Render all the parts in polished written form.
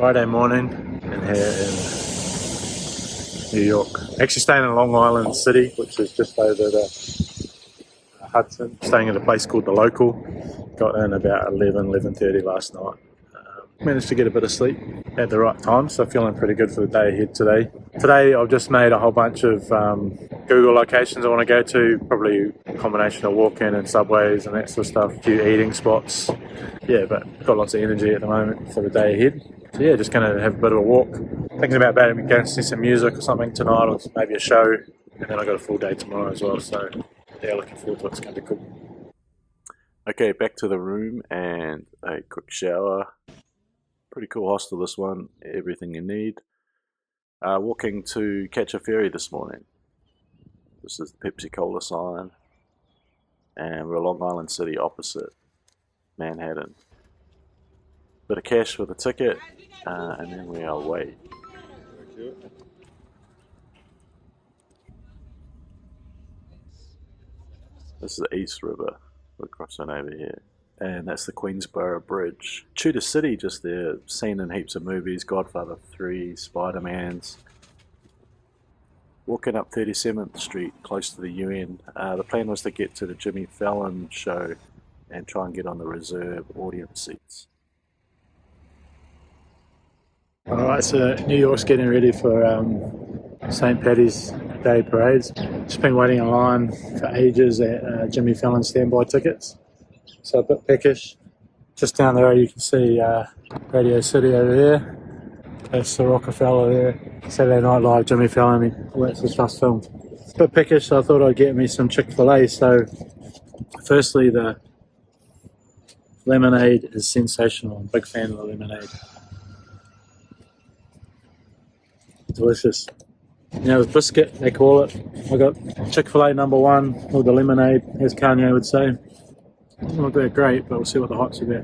Friday morning in here in New York. Actually staying in Long Island City, which is just over the Hudson. Staying at a place called The Local. Got in about 11:30 last night. Managed to get a bit of sleep at the right time, so feeling pretty good for the day ahead today. Today I've just made a whole bunch of Google locations I want to go to, probably a combination of walk-in and subways and that sort of stuff, a few eating spots. Yeah, but got lots of energy at the moment for the day ahead. So yeah, just going to have a bit of a walk. Thinking about maybe going to see some music or something tonight, or maybe a show, and then I've got a full day tomorrow as well, so yeah, looking forward to it. It's going to be cool. Okay, back to the room and a quick shower. Pretty cool hostel, this one. Everything you need. Walking to catch a ferry this morning. This is the Pepsi Cola sign. And we're Long Island City opposite Manhattan. Bit of cash for the ticket, and then we are away. This is the East River. We're crossing over here. And that's the Queensboro Bridge. Tudor City just there, seen in heaps of movies, Godfather 3, Spider-Man's. Walking up 37th Street, close to the UN. The plan was to get to the Jimmy Fallon show and try and get on the reserve audience seats. Alright, so New York's getting ready for St. Paddy's Day parades. Just been waiting in line for ages at Jimmy Fallon standby tickets. So a bit peckish. Just down the road you can see Radio City over there. That's the Rockefeller there. Saturday Night Live, Jimmy Fallon, all that sort of stuff's filmed. A bit peckish, so I thought I'd get me some Chick-fil-A. So firstly, the lemonade is sensational. I'm a big fan of the lemonade. Delicious. You know, with biscuit, they call it. I got Chick-fil-A #1 with the lemonade, as Kanye would say. Doesn't look that great, but we'll see what the hype's about.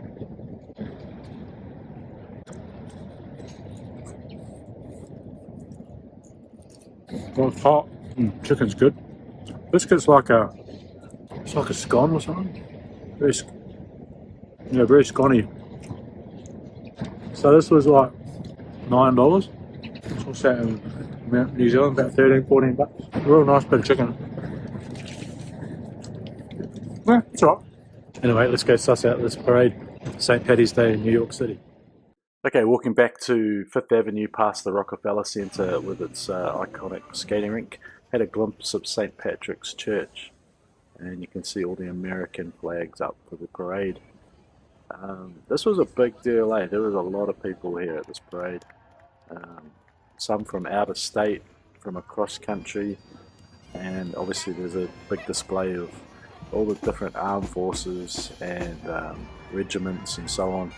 Well, it's hot. Chicken's good. Biscuit's like it's like a scone or something. Very scony. So this was like $9. What's that in New Zealand? About 13, 14 bucks. Real nice bit of chicken. Yeah, it's alright. Anyway, let's go suss out this parade. St. Paddy's Day in New York City. Okay, walking back to 5th Avenue past the Rockefeller Center with its iconic skating rink. Had a glimpse of St. Patrick's Church. And you can see all the American flags up for the parade. This was a big deal, eh? There was a lot of people here at this parade. Some from out of state, from across country. And obviously there's a big display of all the different armed forces and regiments and so on.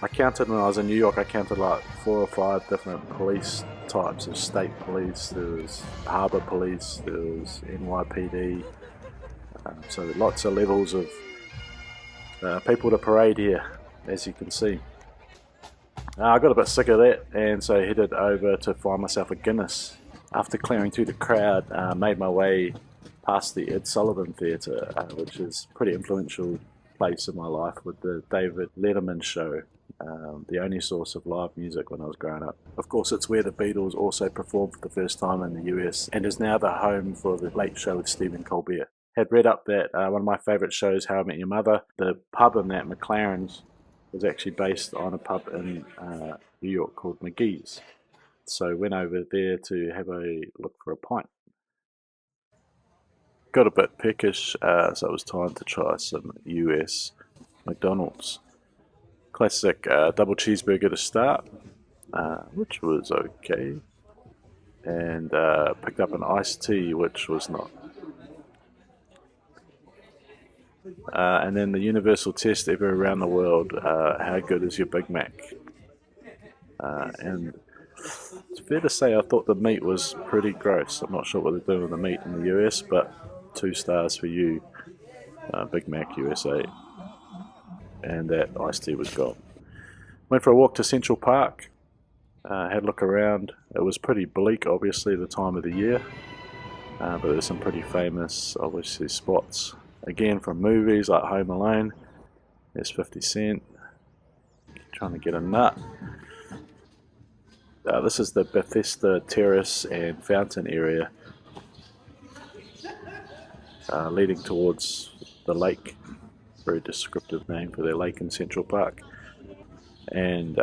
I counted when I was in New York, I counted like 4 or 5 different police types of state police. There was Harbour Police, there was NYPD, so lots of levels of people to parade here, as you can see. I got a bit sick of that, and so headed over to find myself a Guinness. After clearing through the crowd, made my way past the Ed Sullivan Theatre, which is a pretty influential place in my life with the David Letterman show, the only source of live music when I was growing up. Of course, it's where the Beatles also performed for the first time in the US, and is now the home for the Late Show with Stephen Colbert. Had read up that one of my favourite shows, How I Met Your Mother, the pub in that, McLaren's, was actually based on a pub in New York called McGee's. So went over there to have a look for a pint. Got a bit peckish, so it was time to try some US McDonald's. Classic double cheeseburger to start, which was okay. And picked up an iced tea, which was not. And then the universal test everywhere around the world, how good is your Big Mac? And it's fair to say I thought the meat was pretty gross. I'm not sure what they're doing with the meat in the US, but 2 stars for you, Big Mac USA. And that iced tea was gone. Went for a walk to Central Park, had a look around. It was pretty bleak, obviously, the time of the year, but there's some pretty famous, obviously, spots. Again, from movies like Home Alone. There's 50 Cent trying to get a nut. This is the Bethesda Terrace and Fountain area, leading towards the lake. Very descriptive name for their lake in Central Park. And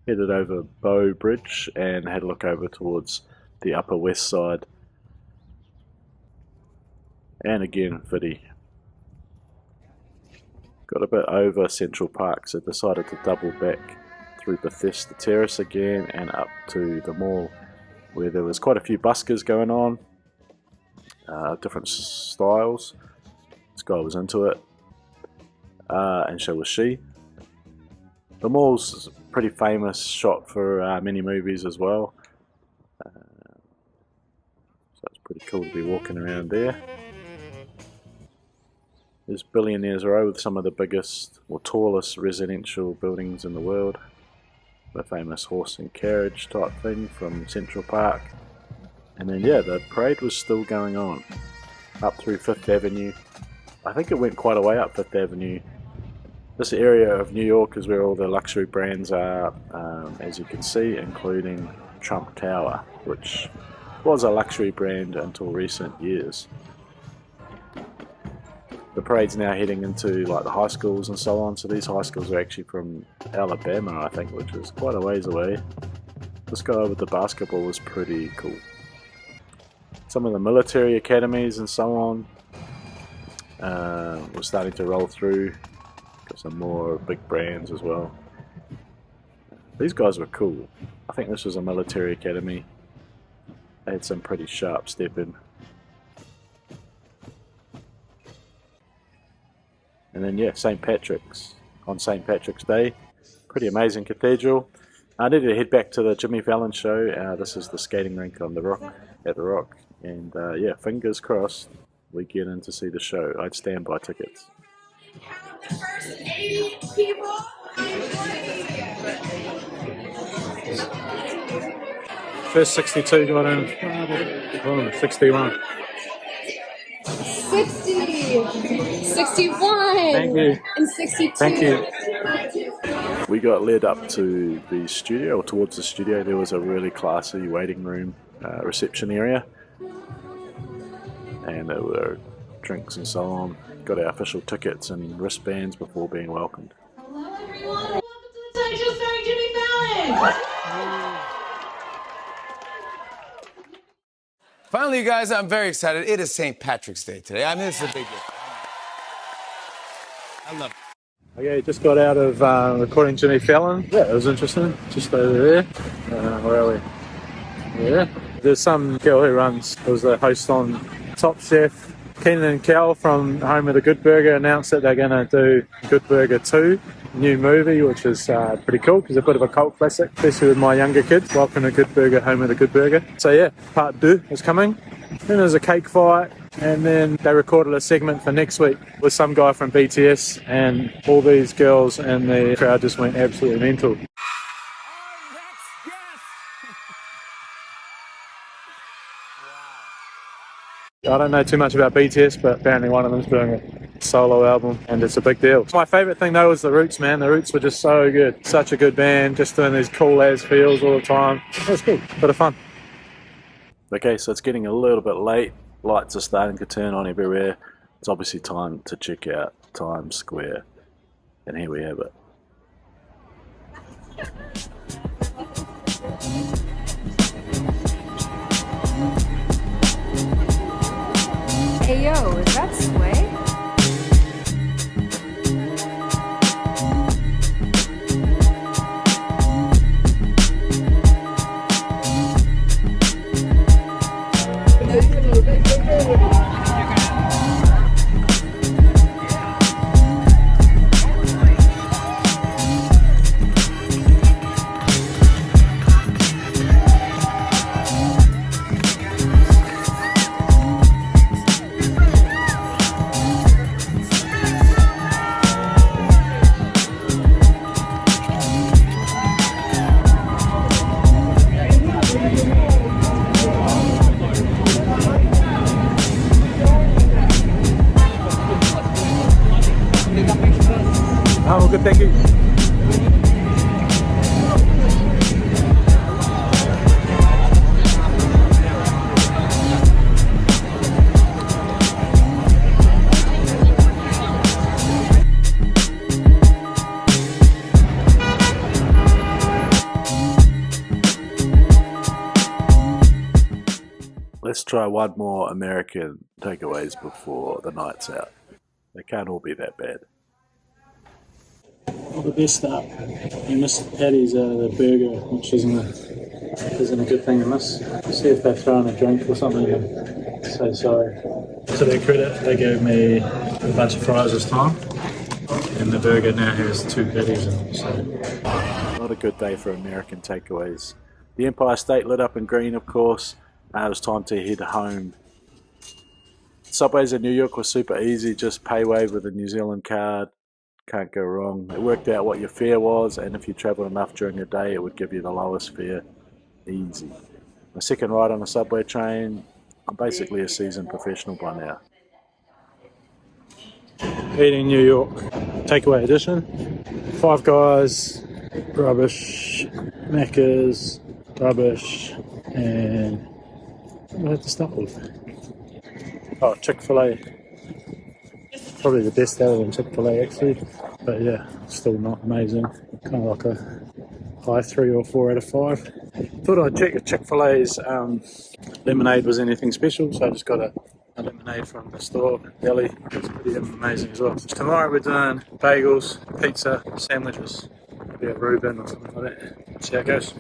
headed over Bow Bridge and had a look over towards the Upper West Side. And again, Whitty. Got a bit over Central Park, so decided to double back through Bethesda Terrace again and up to the mall, where there was quite a few buskers going on, different styles. This guy was into it, and so was she. The mall's a pretty famous shot for many movies as well, so it's pretty cool to be walking around there. There's Billionaires Row with some of the biggest or tallest residential buildings in the world. The famous horse and carriage type thing from Central Park. And then yeah, the parade was still going on up through 5th Avenue. I think it went quite a way up 5th Avenue. This area of New York is where all the luxury brands are, as you can see, including Trump Tower, which was a luxury brand until recent years. The parade's now heading into like the high schools and so on, so these high schools are actually from Alabama, I think, which is quite a ways away. This guy with the basketball was pretty cool. Some of the military academies and so on were starting to roll through. Got some more big brands as well. These guys were cool. I think this was a military academy. They had some pretty sharp stepping. And then yeah, St. Patrick's on St. Patrick's Day. Pretty amazing cathedral. I needed to head back to the Jimmy Fallon show. This is the skating rink on the Rock, at the Rock. And yeah, fingers crossed we get in to see the show. I'd stand by tickets. The first 80 people. First 62 got in. Oh, 61. 60, 61, Thank you. and 62. Thank you. We got led up to the studio, or towards the studio. There was a really classy waiting room, reception area. And there were drinks and so on. Got our official tickets and wristbands before being welcomed. Hello everyone, welcome to the Tonight Show starring Jimmy Fallon. Finally, you guys, I'm very excited. It is St. Patrick's Day today. I mean, this is a big deal. I love it. Okay, just got out of recording Jimmy Fallon. Yeah, it was interesting. Just over there. Where are we? Yeah. There's some girl who was the host on Top Chef. Keenan and Kel from Home of the Good Burger announced that they're going to do Good Burger 2, new movie, which is pretty cool because it's a bit of a cult classic, especially with my younger kids. Welcome to Good Burger, Home of the Good Burger. So yeah, part 2 is coming. Then there's a cake fight, and then they recorded a segment for next week with some guy from BTS, and all these girls and the crowd just went absolutely mental. I don't know too much about BTS, but apparently one of them's doing a solo album, and it's a big deal. My favourite thing though was the Roots, man. The Roots were just so good. Such a good band, just doing these cool as feels all the time. It was cool, bit of fun. Okay, so it's getting a little bit late. Lights are starting to turn on everywhere. It's obviously time to check out Times Square. And here we have it. Hey yo, is that Sway? Let's try one more American takeaways before the night's out. They can't all be that bad. Well, the best start in this patties are the burger, which isn't a good thing to miss. See if they throw in a drink or something and say sorry. To their credit, they gave me a bunch of fries this time, and the burger now has 2 patties in it. So Not a good day for American takeaways. The Empire State lit up in green, of course. It was time to head home. Subways in New York were super easy. Just pay wave with a New Zealand card. Can't go wrong. It worked out what your fare was, and if you travelled enough during the day, it would give you the lowest fare. Easy. My second ride on a subway train. I'm basically a seasoned professional by now. eating New York, takeaway edition. Five Guys, rubbish. Macca's, rubbish. And what do I have to start with? Oh, Chick-fil-A. Probably the best out of them, Chick-fil-A actually. But yeah, still not amazing. Kind of like a high 3 or 4 out of 5. Thought I'd check if Chick-fil-A's lemonade was anything special, so I just got a lemonade from the store, deli. It's pretty amazing as well. Tomorrow we're doing bagels, pizza, sandwiches, maybe a Reuben or something like that. See how it goes.